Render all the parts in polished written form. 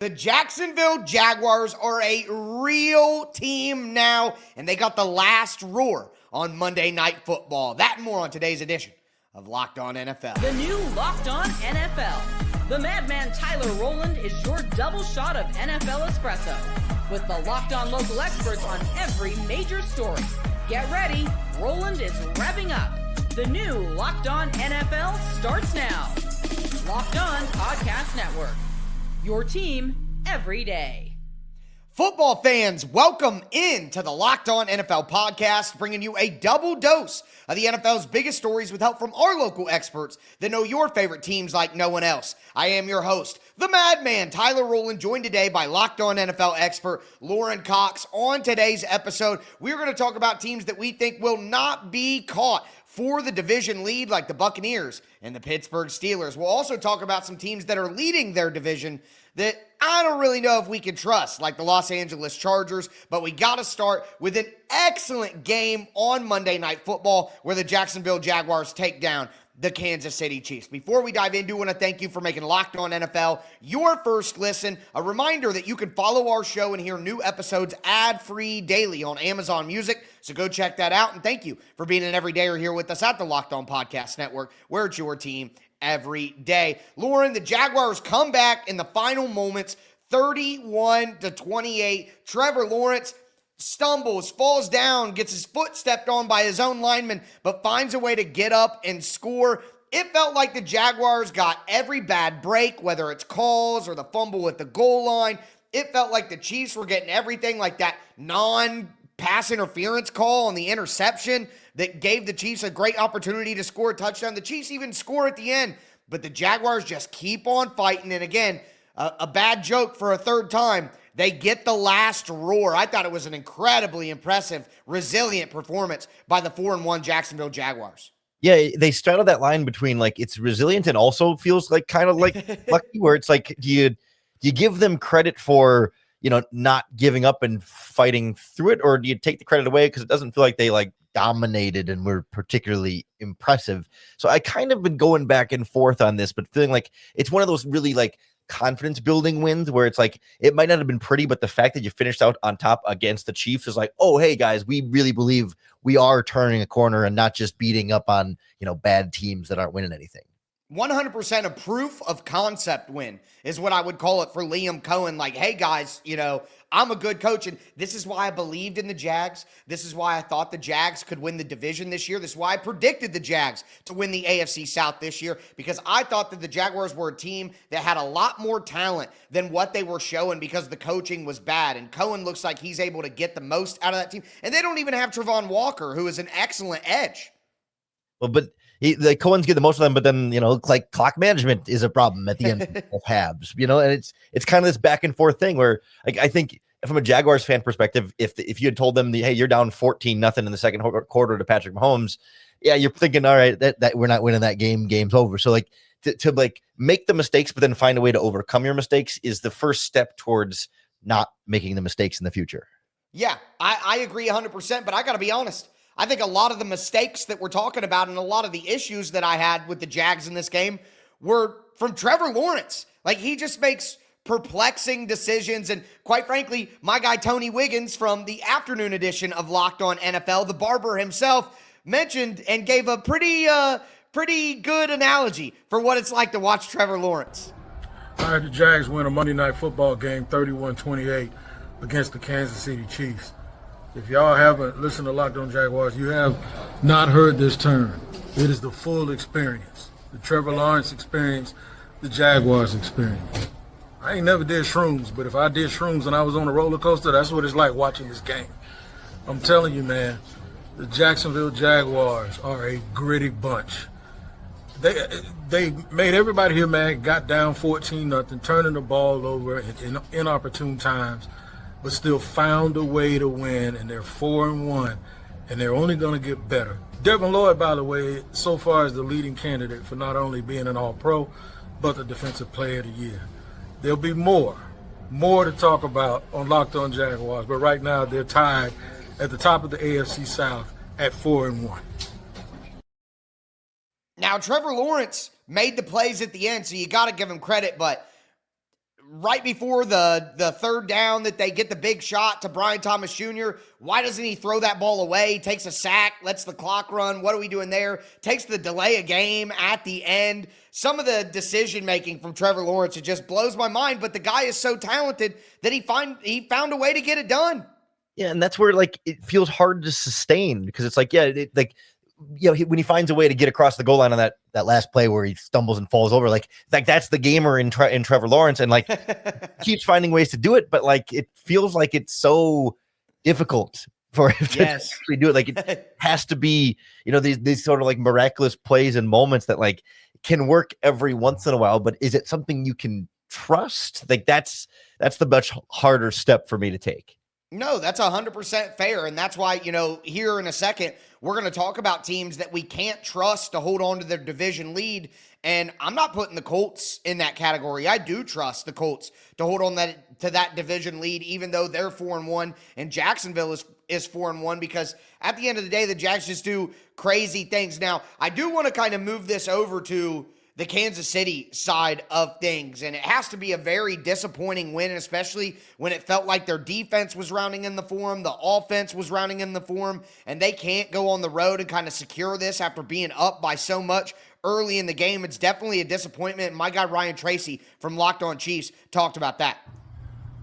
The Jacksonville Jaguars are a real team now, and they got the last roar on Monday Night Football. That and more on today's edition of Locked On NFL. The new Locked On NFL. The madman Tyler Rowland is your double shot of NFL espresso, with the Locked On local experts on every major story. Get ready, Rowland is revving up. The new Locked On NFL starts now. Locked On Podcast Network. Your team every day. Football fans, welcome into the Locked On NFL podcast, bringing you a double dose of the NFL's biggest stories with help from our local experts that know your favorite teams like no one else. I am your host, the madman Tyler Rowland, joined today by Locked On NFL expert Lauren Cox. On today's episode, we're going to talk about teams that we think will not be caught for the division lead, like the Buccaneers and the Pittsburgh Steelers. We'll also talk about some teams that are leading their division that I don't really know if we can trust, like the Los Angeles Chargers, but we got to start with an excellent game on Monday Night Football where the Jacksonville Jaguars take down the Kansas City Chiefs. Before we dive into, I want to thank you for making Locked On NFL your first listen. A reminder that you can follow our show and hear new episodes ad-free daily on Amazon Music, so go check that out. And thank you for being an everydayer here with us at the Locked On Podcast Network, where it's your team every day. Lauren, the Jaguars come back in the final moments, 31-28. Trevor Lawrence stumbles, falls down, gets his foot stepped on by his own lineman, but finds a way to get up and score. It felt like the Jaguars got every bad break, whether it's calls or the fumble at the goal line. It felt like the Chiefs were getting everything, like that non-pass interference call on the interception that gave the Chiefs a great opportunity to score a touchdown. The Chiefs even score at the end, but the Jaguars just keep on fighting. And again, a bad joke for a third time, they get the last roar. I thought it was an incredibly impressive, resilient performance by the 4-1 Jacksonville Jaguars. Yeah, they straddle that line between like it's resilient and also feels like kind of like lucky, where it's like, do you give them credit for, not giving up and fighting through it, or do you take the credit away because it doesn't feel like they like dominated and were particularly impressive? So I kind of been going back and forth on this, but feeling like it's one of those really like confidence building wins where it's like it might not have been pretty, but the fact that you finished out on top against the Chiefs is like, oh hey guys, we really believe we are turning a corner and not just beating up on bad teams that aren't winning anything. 100% a proof of concept win is what I would call it for Liam Cohen. Like, hey guys, I'm a good coach, and this is why I believed in the Jags. This is why I thought the Jags could win the division this year. This is why I predicted the Jags to win the AFC South this year, because I thought that the Jaguars were a team that had a lot more talent than what they were showing because the coaching was bad. And Cohen looks like he's able to get the most out of that team. And they don't even have Travon Walker, who is an excellent edge. Well, but the Cohen's get the most of them, but then like clock management is a problem at the end of halves, and it's kind of this back and forth thing where like I think from a Jaguars fan perspective, if you had told them hey, you're down 14-0 in the second quarter to Patrick Mahomes, yeah, you're thinking all right, that we're not winning that game's over. So like to like make the mistakes but then find a way to overcome your mistakes is the first step towards not making the mistakes in the future. Yeah, I agree 100%, but I got to be honest. I think a lot of the mistakes that we're talking about and a lot of the issues that I had with the Jags in this game were from Trevor Lawrence. Like, he just makes perplexing decisions. And quite frankly, my guy Tony Wiggins from the afternoon edition of Locked On NFL, the barber himself, mentioned and gave a pretty good analogy for what it's like to watch Trevor Lawrence. I had the Jags win a Monday Night Football game 31-28 against the Kansas City Chiefs. If y'all haven't listened to Locked On Jaguars, you have not heard this term. It is the full experience. The Trevor Lawrence experience, the Jaguars experience. I ain't never did shrooms, but if I did shrooms and I was on a roller coaster, that's what it's like watching this game. I'm telling you, man, the Jacksonville Jaguars are a gritty bunch. They made everybody here mad, got down 14-0, turning the ball over in inopportune times, but still found a way to win, and they're 4-1, and they're only going to get better. Devin Lloyd, by the way, so far is the leading candidate for not only being an All-Pro, but the Defensive Player of the Year. There'll be more to talk about on Locked On Jaguars, but right now they're tied at the top of the AFC South at 4-1. Now, Trevor Lawrence made the plays at the end, so you got to give him credit, but right before the third down that they get the big shot to Brian Thomas Jr., why doesn't he throw that ball away? Takes a sack, lets the clock run. What are we doing there? Takes the delay a game at the end. Some of the decision-making from Trevor Lawrence, it just blows my mind, but the guy is so talented that he found a way to get it done. Yeah, and that's where like it feels hard to sustain because it's like, when he finds a way to get across the goal line on that last play where he stumbles and falls over, like that's the gamer in Trevor Lawrence, and like keeps finding ways to do it, but like it feels like it's so difficult for him to actually do it. Like it has to be, these sort of like miraculous plays and moments that like can work every once in a while, but is it something you can trust? Like that's the much harder step for me to take. No, that's 100% fair. And that's why, here in a second, we're going to talk about teams that we can't trust to hold on to their division lead. And I'm not putting the Colts in that category. I do trust the Colts to hold on to that division lead, even though they're 4-1 and Jacksonville is 4-1, because at the end of the day, the Jags just do crazy things. Now, I do want to kind of move this over to the Kansas City side of things, and it has to be a very disappointing win, especially when it felt like their defense was rounding in the form, the offense was rounding in the form, and they can't go on the road and kind of secure this after being up by so much early in the game. It's definitely a disappointment. My guy Ryan Tracy from Locked On Chiefs talked about that.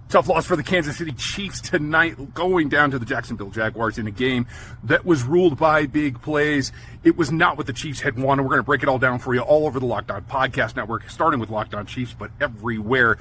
Tough loss for the Kansas City Chiefs tonight, going down to the Jacksonville Jaguars in a game that was ruled by big plays. It was not what the Chiefs had wanted. We're going to break it all down for you all over the Locked On Podcast Network, starting with Locked On Chiefs, but everywhere.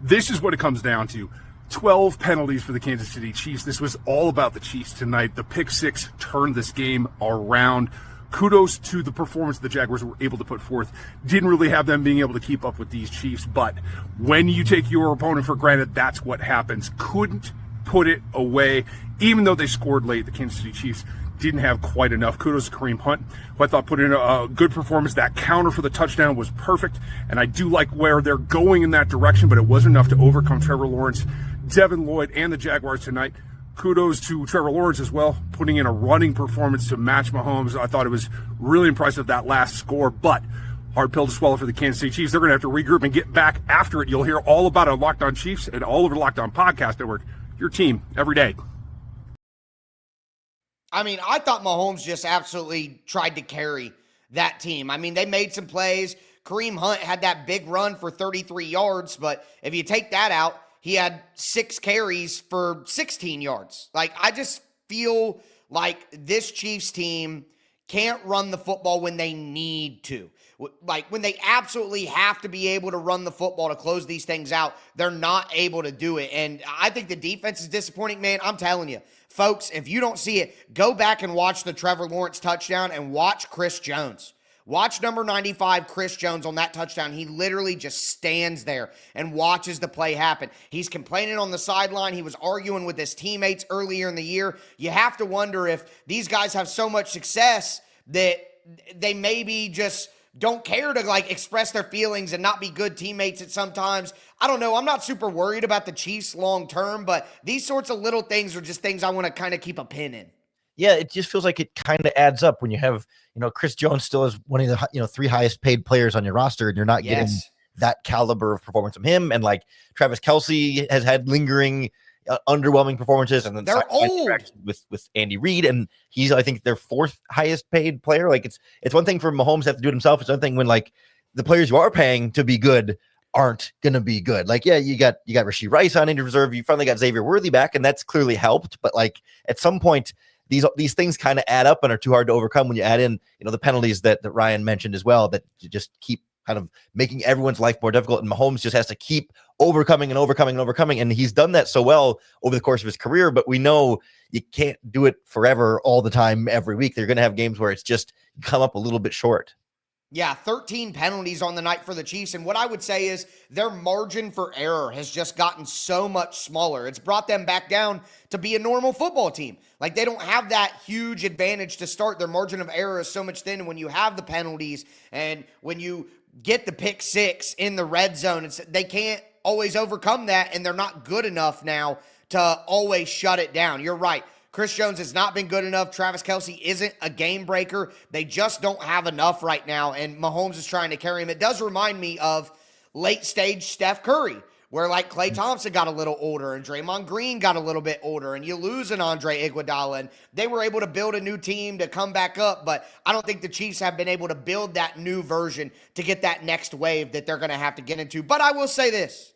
This is what it comes down to. 12 penalties for the Kansas City Chiefs. This was all about the Chiefs tonight. The pick six turned this game around. Kudos to the performance the Jaguars were able to put forth. Didn't really have them being able to keep up with these Chiefs, but when you take your opponent for granted, that's what happens. Couldn't put it away. Even though they scored late, the Kansas City Chiefs didn't have quite enough. Kudos to Kareem Hunt, who I thought put in a good performance. That counter for the touchdown was perfect, and I do like where they're going in that direction, but it wasn't enough to overcome Trevor Lawrence, Devin Lloyd, and the Jaguars tonight. Kudos to Trevor Lawrence as well, putting in a running performance to match Mahomes. I thought it was really impressive, that last score, but hard pill to swallow for the Kansas City Chiefs. They're going to have to regroup and get back after it. You'll hear all about it on Locked On Chiefs and all over the Locked On Podcast Network. Your team every day. I mean, I thought Mahomes just absolutely tried to carry that team. I mean, they made some plays. Kareem Hunt had that big run for 33 yards, but if you take that out, he had 6 carries for 16 yards. Like, I just feel like this Chiefs team can't run the football when they need to. Like, when they absolutely have to be able to run the football to close these things out, they're not able to do it. And I think the defense is disappointing, man. I'm telling you, folks, if you don't see it, go back and watch the Trevor Lawrence touchdown and watch Chris Jones. Watch number 95, Chris Jones, on that touchdown. He literally just stands there and watches the play happen. He's complaining on the sideline. He was arguing with his teammates earlier in the year. You have to wonder if these guys have so much success that they maybe just don't care to like express their feelings and not be good teammates at sometimes. I don't know. I'm not super worried about the Chiefs long term, but these sorts of little things are just things I want to kind of keep a pin in. Yeah, it just feels like it kind of adds up when you have, Chris Jones still is one of the, 3 highest paid players on your roster, and you're not getting that caliber of performance from him. And like Travis Kelce has had lingering underwhelming performances, and then they're old with Andy Reid, and he's, I think, their 4th highest paid player. Like it's one thing for Mahomes to have to do it himself. It's one thing when like the players you are paying to be good aren't gonna be good. Like, yeah, you got Rashee Rice on injured reserve. You finally got Xavier Worthy back, and that's clearly helped. But like at some point, these things kind of add up and are too hard to overcome when you add in, the penalties that Ryan mentioned as well, that you just keep kind of making everyone's life more difficult. And Mahomes just has to keep overcoming. And he's done that so well over the course of his career, but we know you can't do it forever all the time, every week. They're going to have games where it's just come up a little bit short. Yeah, 13 penalties on the night for the Chiefs. And what I would say is their margin for error has just gotten so much smaller. It's brought them back down to be a normal football team. Like, they don't have that huge advantage to start. Their margin of error is so much thin. And when you have the penalties and when you get the pick six in the red zone, they can't always overcome that, and they're not good enough now to always shut it down. You're right. Chris Jones has not been good enough. Travis Kelce isn't a game breaker. They just don't have enough right now, and Mahomes is trying to carry him. It does remind me of late-stage Steph Curry, where like Klay Thompson got a little older and Draymond Green got a little bit older and you lose an Andre Iguodala and they were able to build a new team to come back up. But I don't think the Chiefs have been able to build that new version to get that next wave that they're going to have to get into. But I will say this.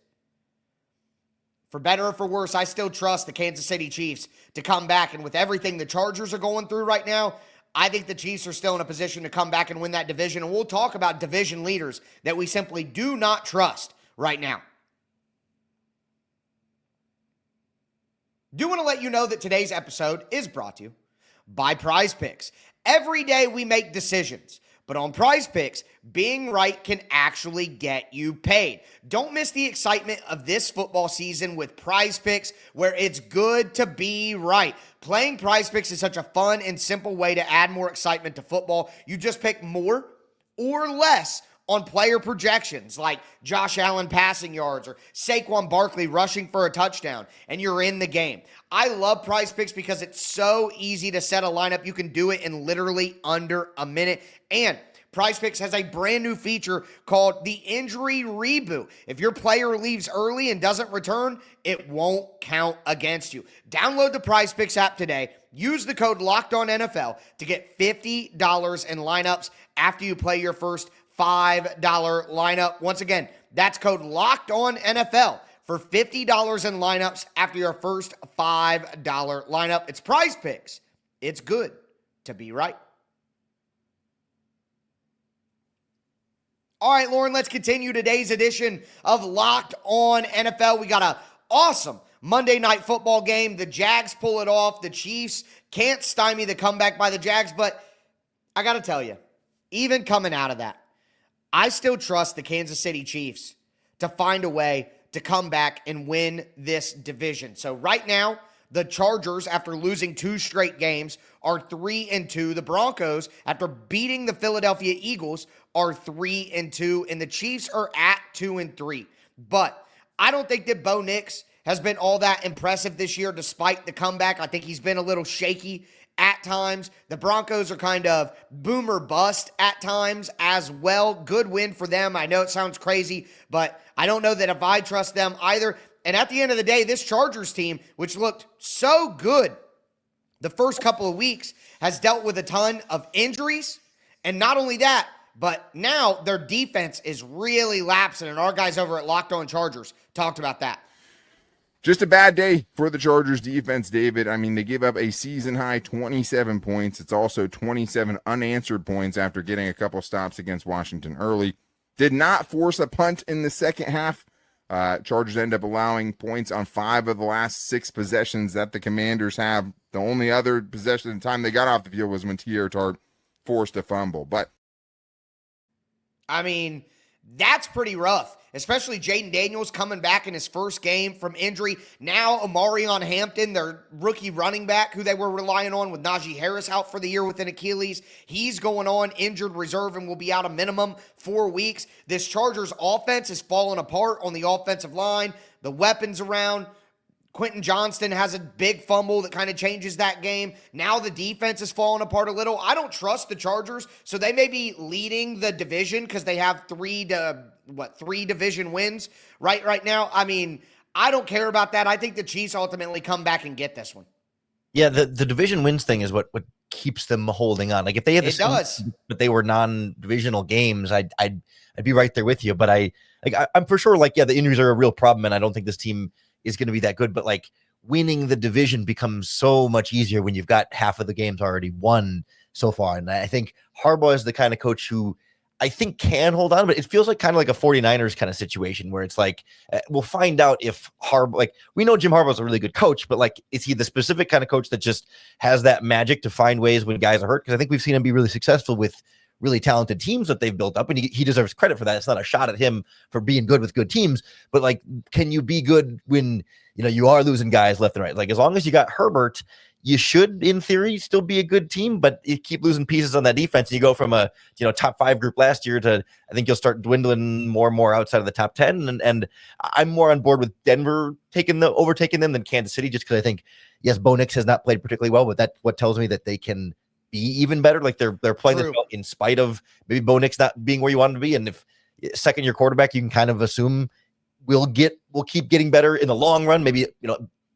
For better or for worse, I still trust the Kansas City Chiefs to come back. And with everything the Chargers are going through right now, I think the Chiefs are still in a position to come back and win that division. And we'll talk about division leaders that we simply do not trust right now. Do want to let you know that today's episode is brought to you by Prize Picks. Every day we make decisions, but on Prize Picks, being right can actually get you paid. Don't miss the excitement of this football season with Prize Picks, where it's good to be right. Playing Prize Picks is such a fun and simple way to add more excitement to football. You just pick more or less on player projections like Josh Allen passing yards or Saquon Barkley rushing for a touchdown, and you're in the game. I love Prize Picks because it's so easy to set a lineup. You can do it in literally under a minute. And Prize Picks has a brand new feature called the Injury Reboot. If your player leaves early and doesn't return, it won't count against you. Download the Prize Picks app today. Use the code LOCKEDONNFL to get $50 in lineups after you play your first $5 lineup. Once again, that's code LOCKEDONNFL for $50 in lineups after your first $5 lineup. It's Prize Picks. It's good to be right. All right, Lauren, let's continue today's edition of Locked On NFL. We got an awesome Monday Night Football game. The Jags pull it off. The Chiefs can't stymie the comeback by the Jags, but I got to tell you, even coming out of that, I still trust the Kansas City Chiefs to find a way to come back and win this division. So right now, the Chargers, after losing 2 straight games, are 3-2. The Broncos, after beating the Philadelphia Eagles, are 3-2. And the Chiefs are at 2-3. But I don't think that Bo Nix has been all that impressive this year despite the comeback. I think he's been a little shaky at times. The Broncos are kind of boomer bust at times as well. Good win for them. I know it sounds crazy, but I don't know that if I trust them either. And at the end of the day, this Chargers team, which looked so good the first couple of weeks, has dealt with a ton of injuries. And not only that, but now their defense is really lapsing. And our guys over at Locked On Chargers talked about that. Just a bad day for the Chargers defense, David. I mean, they gave up a season-high 27 points. It's also 27 unanswered points after getting a couple stops against Washington early. Did not force a punt in the second half. Chargers end up allowing points on 5 of the last 6 possessions that the Commanders have. The only other possession in time they got off the field was when T.R. Tart forced a fumble. But I mean, that's pretty rough, especially Jaden Daniels coming back in his first game from injury. Now Omarion Hampton, their rookie running back who they were relying on with Najee Harris out for the year with an Achilles. He's going on injured reserve and will be out a minimum 4 weeks. This Chargers offense is falling apart on the offensive line. The weapons around. Quentin Johnston has a big fumble that kind of changes that game. Now the defense is falling apart a little. I don't trust the Chargers, so they may be leading the division because they have 3 division wins right now. I mean, I don't care about that. I think the Chiefs ultimately come back and get this one. Yeah, the division wins thing is what keeps them holding on. Like if they had but they were non-divisional games, I'd be right there with you. But I'm for sure the injuries are a real problem, and I don't think this team is going to be that good, but winning the division becomes so much easier when you've got half of the games already won so far. And I think Harbaugh is the kind of coach who I think can hold on, but it feels like kind of like a 49ers kind of situation where it's we'll find out if we know Jim Harbaugh is a really good coach, but is he the specific kind of coach that just has that magic to find ways when guys are hurt? Because I think we've seen him be really successful with really talented teams that they've built up, and he deserves credit for that. It's not a shot at him for being good with good teams, but can you be good when you are losing guys left and right? As long as you got Herbert, you should in theory still be a good team, but you keep losing pieces on that defense and you go from a top 5 group last year to I think you'll start dwindling more and more outside of the top 10, and I'm more on board with Denver overtaking them than Kansas City, just because I think yes, Bo Nix has not played particularly well, but that what tells me that they can be even better. They're playing this well in spite of maybe Bo Nix not being where you want him to be. And if second year quarterback, you can kind of assume we'll keep getting better in the long run, maybe,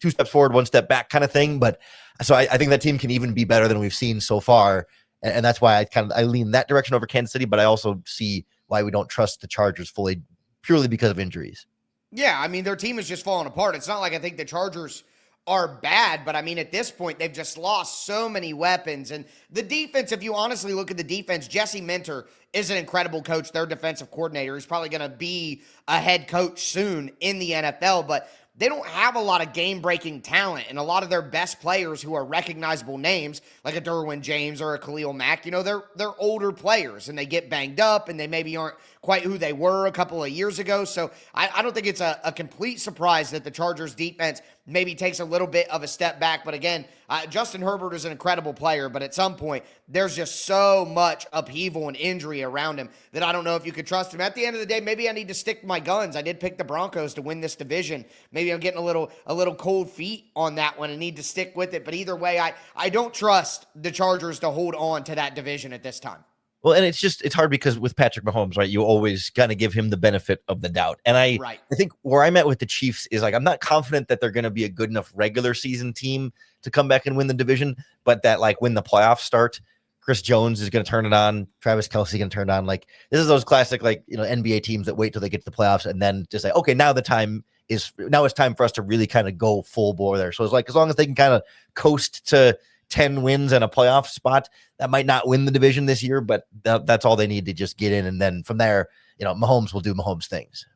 2 steps forward, 1 step back kind of thing. But so I think that team can even be better than we've seen so far. And that's why I lean that direction over Kansas City, but I also see why we don't trust the Chargers fully purely because of injuries. Yeah, I mean, their team is just falling apart. It's not like I think the Chargers are bad, but I mean, at this point, they've just lost so many weapons. And the defense, if you honestly look at the defense, Jesse Minter is an incredible coach, their defensive coordinator. He's probably going to be a head coach soon in the NFL, but they don't have a lot of game-breaking talent, and a lot of their best players who are recognizable names, like a Derwin James or a Khalil Mack, they're older players, and they get banged up, and they maybe aren't quite who they were a couple of years ago. So I don't think it's a complete surprise that the Chargers defense maybe takes a little bit of a step back. But again, Justin Herbert is an incredible player, but at some point, there's just so much upheaval and injury around him that I don't know if you could trust him. At the end of the day, maybe I need to stick to my guns. I did pick the Broncos to win this division. Maybe I'm getting a little cold feet on that one and need to stick with it. But either way, I don't trust the Chargers to hold on to that division at this time. Well, and it's hard because with Patrick Mahomes, right, you always kind of give him the benefit of the doubt. And I think where I'm at with the Chiefs is like, I'm not confident that they're going to be a good enough regular season team to come back and win the division, but that like when the playoffs start, Chris Jones is going to turn it on. Travis Kelce going to turn it on. Like this is those classic, NBA teams that wait till they get to the playoffs and then just say, okay, now it's time for us to really kind of go full bore there. So it's like, as long as they can kind of coast to 10 wins and a playoff spot, that might not win the division this year, but that's all they need to just get in. And then from there, Mahomes will do Mahomes things.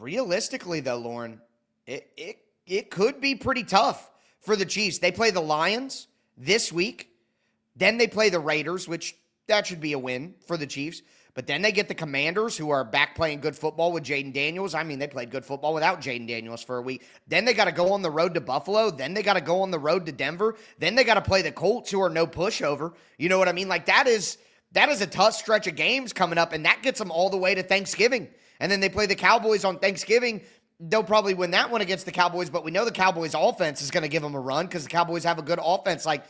Realistically though, Lauren, it could be pretty tough for the Chiefs. They play the Lions this week. Then they play the Raiders, which that should be a win for the Chiefs. But then they get the Commanders, who are back playing good football with Jaden Daniels. I mean, they played good football without Jaden Daniels for a week. Then they got to go on the road to Buffalo. Then they got to go on the road to Denver. Then they got to play the Colts, who are no pushover. You know what I mean? Like that is a tough stretch of games coming up, and that gets them all the way to Thanksgiving. And then they play the Cowboys on Thanksgiving. They'll probably win that one against the Cowboys, but we know the Cowboys offense is going to give them a run because the Cowboys have a good offense. Like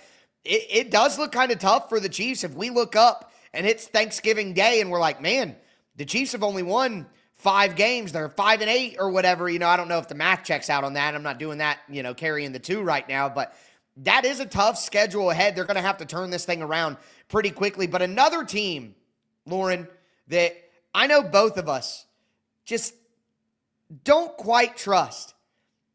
it does look kind of tough for the Chiefs. If we look up and it's Thanksgiving Day and we're like, man, the Chiefs have only won 5 games. They're 5-8 or whatever. I don't know if the math checks out on that. I'm not doing that, carrying the 2 right now, but that is a tough schedule ahead. They're going to have to turn this thing around pretty quickly. But another team, Lauren, that I know both of us just don't quite trust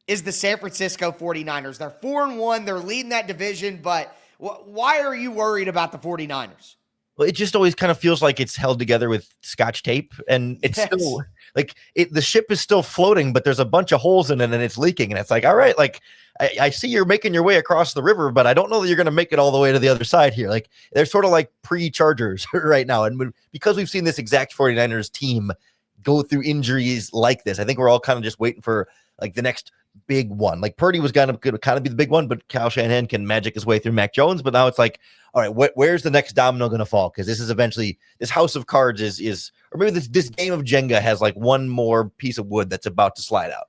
is the San Francisco 49ers. They're 4-1. They're leading that division, but why are you worried about the 49ers? Well, it just always kind of feels like it's held together with Scotch tape, and it's still like the ship is still floating, but there's a bunch of holes in it and it's leaking. And it's like, all right, like I see you're making your way across the river, but I don't know that you're going to make it all the way to the other side here. Like they're sort of like pre-Chargers right now. And because we've seen this exact 49ers team go through injuries like this, I think we're all kind of just waiting for like the next big one. Like Purdy was going to kind of be the big one, but Kyle Shanahan can magic his way through Mac Jones. But now it's like, all right, where's the next domino going to fall? Because this is eventually, this house of cards is, or maybe this game of Jenga has like one more piece of wood that's about to slide out.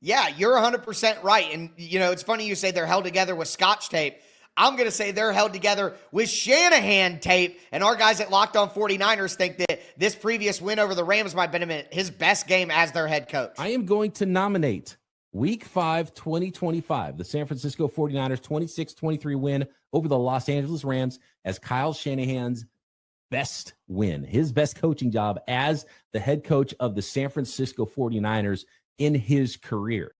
Yeah, you're 100% right. And, it's funny you say they're held together with Scotch tape. I'm going to say they're held together with Shanahan tape. And our guys at Locked On 49ers think that this previous win over the Rams might have been his best game as their head coach. I am going to nominate Week 5, 2025, the San Francisco 49ers 26-23 win over the Los Angeles Rams as Kyle Shanahan's best win, his best coaching job as the head coach of the San Francisco 49ers in his career.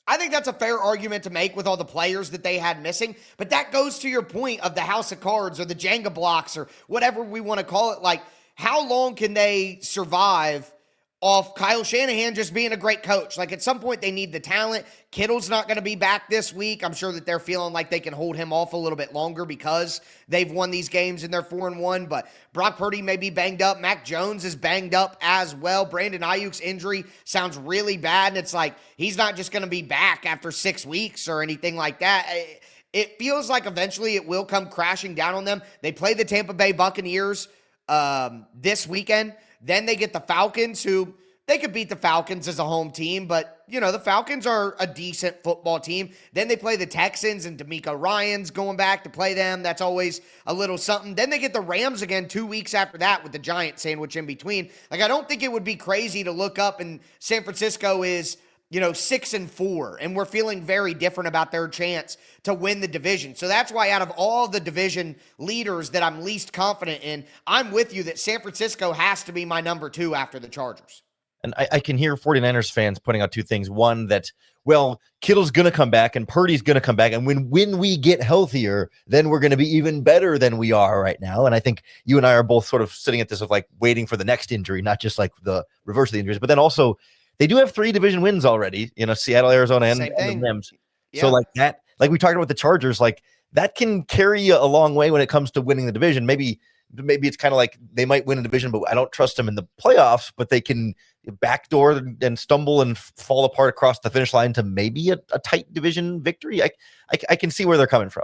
I think that's a fair argument to make with all the players that they had missing, but that goes to your point of the house of cards or the Jenga blocks or whatever we want to call it. Like, how long can they survive off Kyle Shanahan just being a great coach? Like, at some point, they need the talent. Kittle's not going to be back this week. I'm sure that they're feeling like they can hold him off a little bit longer because they've won these games and they're 4-1. But Brock Purdy may be banged up. Mac Jones is banged up as well. Brandon Ayuk's injury sounds really bad, and it's like he's not just going to be back after 6 weeks or anything like that. It feels like eventually it will come crashing down on them. They play the Tampa Bay Buccaneers this weekend. Then they get the Falcons, who They could beat the Falcons as a home team, but, the Falcons are a decent football team. Then they play the Texans, and D'Amico Ryans going back to play them. That's always a little something. Then they get the Rams again 2 weeks after that with the Giants sandwich in between. Like, I don't think it would be crazy to look up and San Francisco is 6-4, and we're feeling very different about their chance to win the division. So that's why out of all the division leaders that I'm least confident in, I'm with you that San Francisco has to be my number 2 after the Chargers. And I can hear 49ers fans putting out two things. One, that, well, Kittle's going to come back and Purdy's going to come back. And when we get healthier, then we're going to be even better than we are right now. And I think you and I are both sort of sitting at this of like waiting for the next injury, not just like the reverse of the injuries. But then also, they do have 3 division wins already, Seattle, Arizona, and the Rams. Yeah. So like that, like we talked about the Chargers, like that can carry you a long way when it comes to winning the division. Maybe it's kind of like they might win a division, but I don't trust them in the playoffs, but they can backdoor and stumble and fall apart across the finish line to maybe a tight division victory. I can see where they're coming from.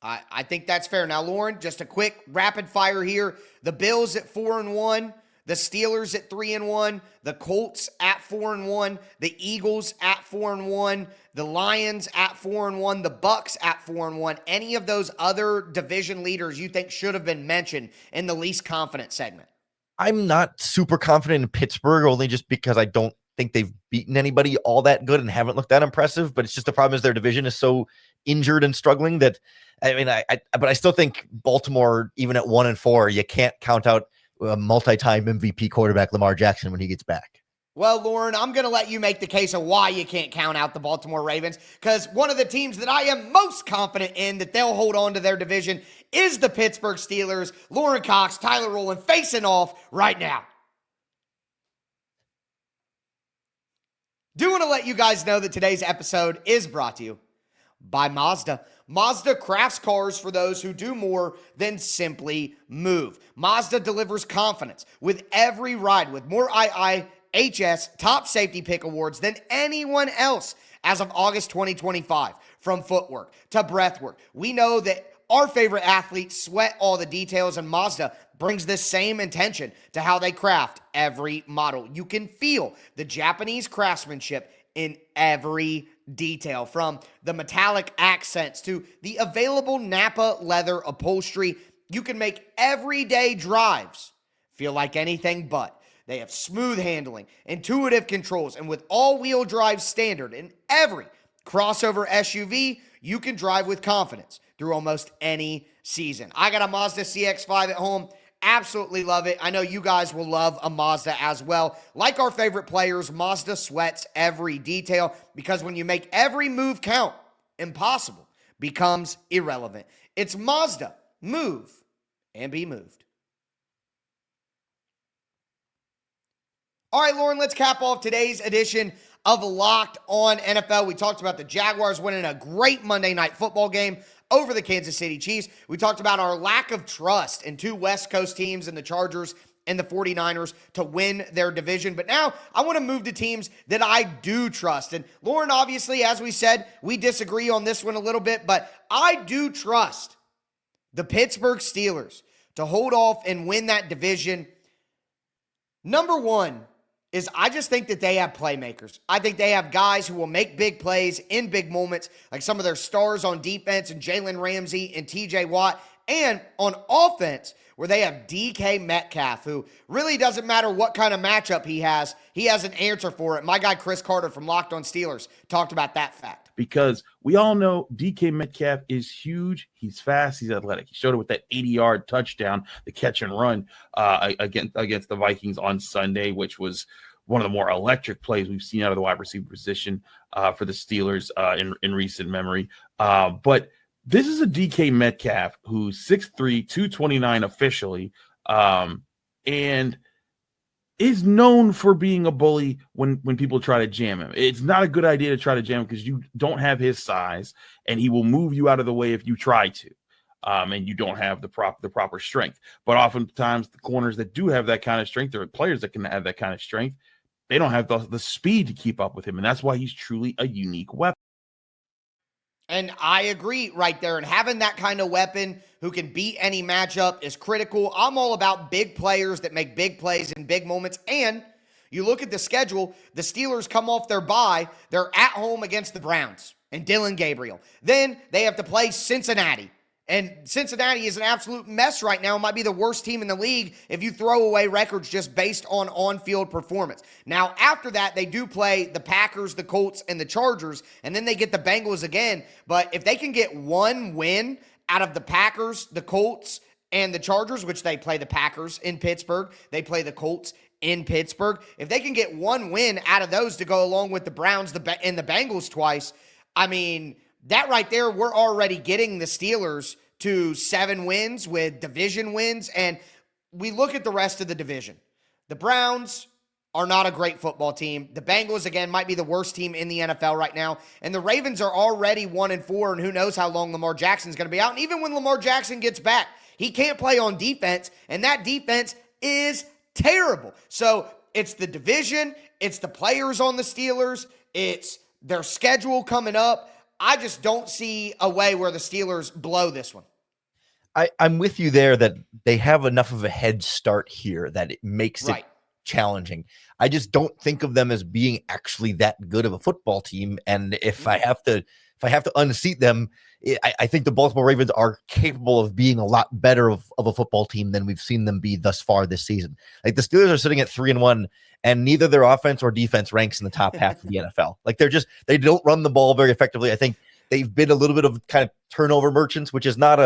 I think that's fair. Now, Lauren, just a quick rapid fire here. The Bills at 4-1. The Steelers at 3-1, the Colts at 4-1, the Eagles at 4-1, the Lions at 4-1, the Bucks at 4-1. Any of those other division leaders you think should have been mentioned in the least confident segment? I'm not super confident in Pittsburgh, only just because I don't think they've beaten anybody all that good and haven't looked that impressive. But it's just the problem is their division is so injured and struggling that but I still think Baltimore, even at 1-4, you can't count out a multi-time MVP quarterback Lamar Jackson when he gets back. Well, Lauren, I'm going to let you make the case of why you can't count out the Baltimore Ravens, because one of the teams that I am most confident in that they'll hold on to their division is the Pittsburgh Steelers. Lauren Cox, Tyler Rowland facing off right now. Do want to let you guys know that today's episode is brought to you by Mazda. Mazda crafts cars for those who do more than simply move. Mazda delivers confidence with every ride, with more IIHS top safety pick awards than anyone else as of August 2025. From footwork to breathwork, we know that our favorite athletes sweat all the details, and Mazda brings this same intention to how they craft every model. You can feel the Japanese craftsmanship in every detail, from the metallic accents to the available Napa leather upholstery. You can make everyday drives feel like anything but. They have smooth handling, intuitive controls, and with all-wheel drive standard in every crossover SUV, you can drive with confidence through almost any season. I got a Mazda CX-5 at home. Absolutely love it. I know you guys will love a Mazda as well. Like our favorite players, Mazda sweats every detail, because when you make every move count, impossible becomes irrelevant. It's Mazda. Move and be moved. All right, Lauren, let's cap off today's edition of Locked On NFL. We talked about the Jaguars winning a great Monday Night Football game over the Kansas City Chiefs. We talked about our lack of trust in 2 West Coast teams, in the Chargers and the 49ers, to win their division. But now I want to move to teams that I do trust. And Lauren, obviously, as we said, we disagree on this one a little bit, but I do trust the Pittsburgh Steelers to hold off and win that division. Number one is I just think that they have playmakers. I think they have guys who will make big plays in big moments, like some of their stars on defense and Jalen Ramsey and TJ Watt, and on offense where they have DK Metcalf, who really doesn't matter what kind of matchup he has an answer for it. My guy Chris Carter from Locked On Steelers talked about that fact. Because we all know DK Metcalf is huge. He's fast. He's athletic. He showed it with that 80-yard touchdown, the catch and run against the Vikings on Sunday, which was one of the more electric plays we've seen out of the wide receiver position for the Steelers in recent memory. But this is a DK Metcalf who's 6'3", 229 officially, and is known for being a bully when people try to jam him. It's not a good idea to try to jam him because you don't have his size, and he will move you out of the way if you try to, and you don't have the proper strength. But oftentimes the corners that do have that kind of strength, or players that can have that kind of strength, they don't have the speed to keep up with him, and that's why he's truly a unique weapon. And I agree right there. And having that kind of weapon who can beat any matchup is critical. I'm all about big players that make big plays in big moments. And You look at the schedule, the Steelers come off their bye. They're at home against the Browns and Dylan Gabriel. Then they have to play Cincinnati. And Cincinnati is an absolute mess right now. It might be the worst team in the league if you throw away records just based on on-field performance. Now, after that, they do play the Packers, the Colts, and the Chargers, and then they get the Bengals again. But if they can get one win out of the Packers, the Colts, and the Chargers, which they play the Packers in Pittsburgh, they play the Colts in Pittsburgh. If they can get one win out of those to go along with the Browns and the Bengals twice, I mean, that right there, we're already getting the Steelers to 7 wins with division wins. And we look at the rest of the division. The Browns are not a great football team. The Bengals, again, might be the worst team in the NFL right now. And the Ravens are already 1-4, and who knows how long Lamar Jackson's going to be out. And even when Lamar Jackson gets back, he can't play on defense, and that defense is terrible. So it's the division, it's the players on the Steelers, it's their schedule coming up. I just don't see a way where the Steelers blow this one. I'm with you there that they have enough of a head start here that it makes it challenging. I just don't think of them as being actually that good of a football team. And if I have to unseat them, I think the Baltimore Ravens are capable of being a lot better of a football team than we've seen them be thus far this season. Like the Steelers are sitting at 3-1, and neither their offense or defense ranks in the top half of the NFL. Like they don't run the ball very effectively. I think they've been a little bit of kind of turnover merchants, which is not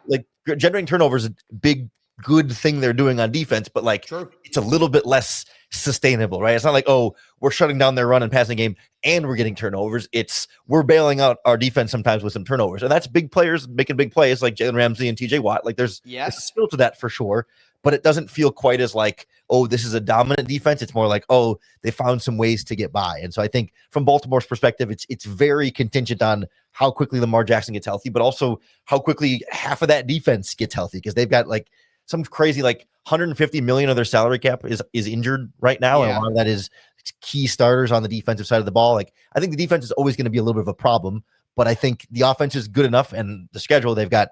like generating turnovers is a big good thing they're doing on defense, but like it's a little bit less sustainable, right? It's not like, oh, we're shutting down their run and passing game and we're getting turnovers. It's we're bailing out our defense sometimes with some turnovers. And that's big players making big plays like Jalen Ramsey and TJ Watt. Like there's a skill to that for sure, but it doesn't feel quite as like, oh, this is a dominant defense. It's more like, oh, they found some ways to get by. And so I think from Baltimore's perspective, it's very contingent on how quickly Lamar Jackson gets healthy, but also how quickly half of that defense gets healthy, because they've got like some crazy like $150 million of their salary cap is injured right now, and a lot of that is key starters on the defensive side of the ball. Like I think the defense is always going to be a little bit of a problem, but I think the offense is good enough, and the schedule they've got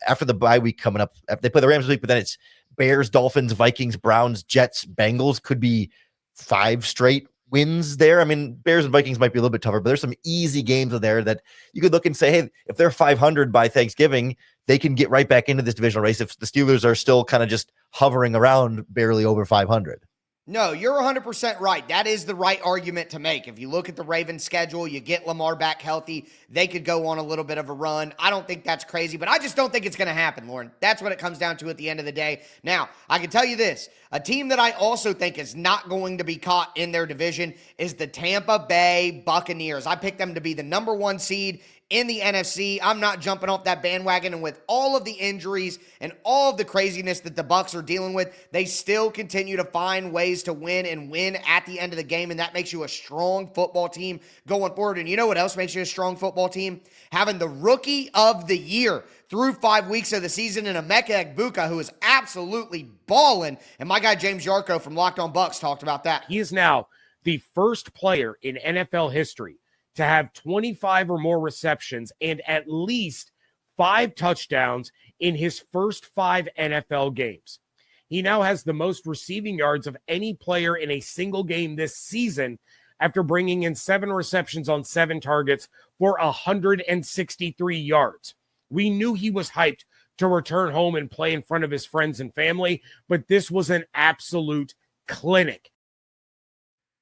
after the bye week coming up, they play the Rams this week, but then it's Bears, Dolphins, Vikings, Browns, Jets, Bengals. Could be 5 straight wins there. I mean, Bears and Vikings might be a little bit tougher, but there's some easy games there that you could look and say, hey, if they're 500 by Thanksgiving, they can get right back into this divisional race if the Steelers are still kind of just hovering around barely over 500. No, you're 100% right. That is the right argument to make. If you look at the Ravens schedule, you get Lamar back healthy, they could go on a little bit of a run. I don't think that's crazy, but I just don't think it's going to happen, Lauren. That's what it comes down to at the end of the day. Now, I can tell you this. A team that I also think is not going to be caught in their division is the Tampa Bay Buccaneers. I picked them to be the number 1 seed in the NFC. I'm not jumping off that bandwagon, and with all of the injuries and all of the craziness that the Bucs are dealing with, they still continue to find ways to win and win at the end of the game, and that makes you a strong football team going forward. And you know what else makes you a strong football team? Having the rookie of the year through 5 weeks of the season in Emeka Egbuka, who is absolutely balling. And my guy James Yarko from Locked On Bucs talked about that. He is now the first player in NFL history to have 25 or more receptions and at least 5 touchdowns in his first 5 NFL games. He now has the most receiving yards of any player in a single game this season after bringing in 7 receptions on 7 targets for 163 yards. We knew he was hyped to return home and play in front of his friends and family, but this was an absolute clinic.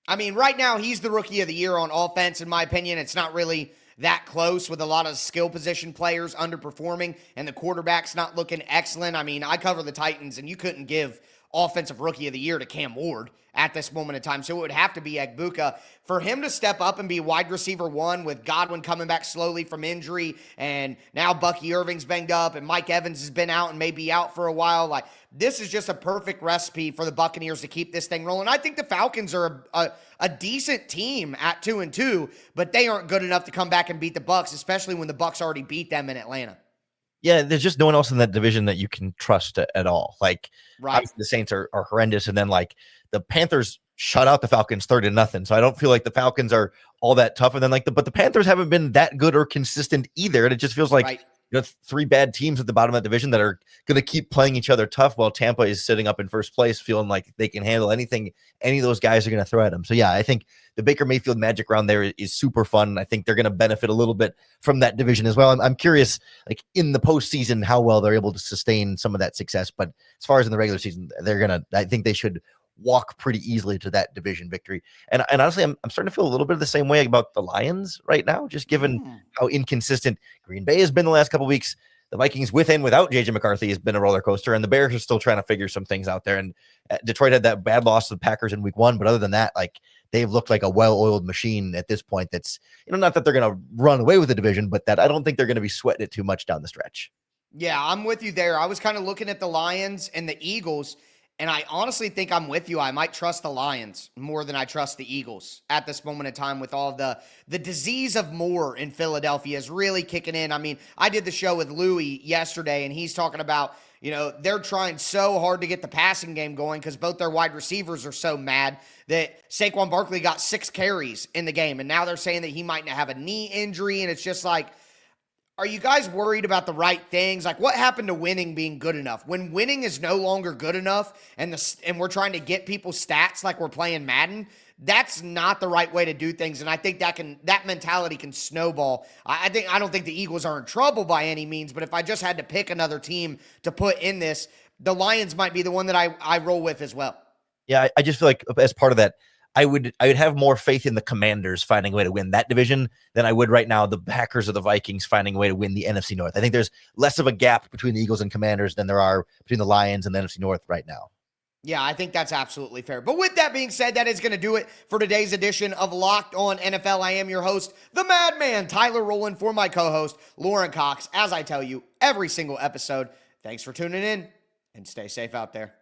I mean, right now, he's the rookie of the year on offense, in my opinion. It's not really that close with a lot of skill position players underperforming and the quarterback's not looking excellent. I mean, I cover the Titans, and you couldn't give offensive rookie of the year to Cam Ward at this moment in time. So it would have to be Egbuka. For him to step up and be wide receiver 1 with Godwin coming back slowly from injury, and now Bucky Irving's banged up and Mike Evans has been out and may be out for a while. Like, this is just a perfect recipe for the Buccaneers to keep this thing rolling. I think the Falcons are a decent team at 2-2, but they aren't good enough to come back and beat the Bucs, especially when the Bucs already beat them in Atlanta. Yeah, there's just no one else in that division that you can trust at all. Like, obviously the Saints are horrendous, and then like the Panthers shut out the Falcons 30-0. So I don't feel like the Falcons are all that tough. And then but the Panthers haven't been that good or consistent either. And it just feels like three bad teams at the bottom of that division that are going to keep playing each other tough while Tampa is sitting up in first place, feeling like they can handle anything any of those guys are going to throw at them. So yeah, I think the Baker Mayfield magic round there is super fun. I think they're going to benefit a little bit from that division as well. I'm curious, like in the postseason, how well they're able to sustain some of that success. But as far as in the regular season, I think they should walk pretty easily to that division victory. And honestly, I'm starting to feel a little bit of the same way about the Lions right now, just given how inconsistent Green Bay has been the last couple of weeks. The Vikings with and without JJ McCarthy has been a roller coaster, and the Bears are still trying to figure some things out there. And Detroit had that bad loss to the Packers in week 1, but other than that, like they've looked like a well-oiled machine at this point. That's, not that they're going to run away with the division, but that I don't think they're going to be sweating it too much down the stretch. Yeah, I'm with you there. I was kind of looking at the Lions and the Eagles, and I honestly think I'm with you. I might trust the Lions more than I trust the Eagles at this moment in time, with all the disease of more in Philadelphia is really kicking in. I mean, I did the show with Louie yesterday, and he's talking about, they're trying so hard to get the passing game going because both their wide receivers are so mad that Saquon Barkley got 6 carries in the game, and now they're saying that he might have a knee injury, and it's just like, are you guys worried about the right things? Like, what happened to winning being good enough? When winning is no longer good enough and we're trying to get people's stats like we're playing Madden, that's not the right way to do things. And I think that mentality can snowball. I don't think the Eagles are in trouble by any means, but if I just had to pick another team to put in this, the Lions might be the one that I roll with as well. Yeah, I just feel like as part of that, I would have more faith in the Commanders finding a way to win that division than I would right now the Packers or the Vikings finding a way to win the NFC North. I think there's less of a gap between the Eagles and Commanders than there are between the Lions and the NFC North right now. Yeah, I think that's absolutely fair. But with that being said, that is going to do it for today's edition of Locked On NFL. I am your host, the Madman, Tyler Rowland, for my co-host, Lauren Cox. As I tell you every single episode, thanks for tuning in and stay safe out there.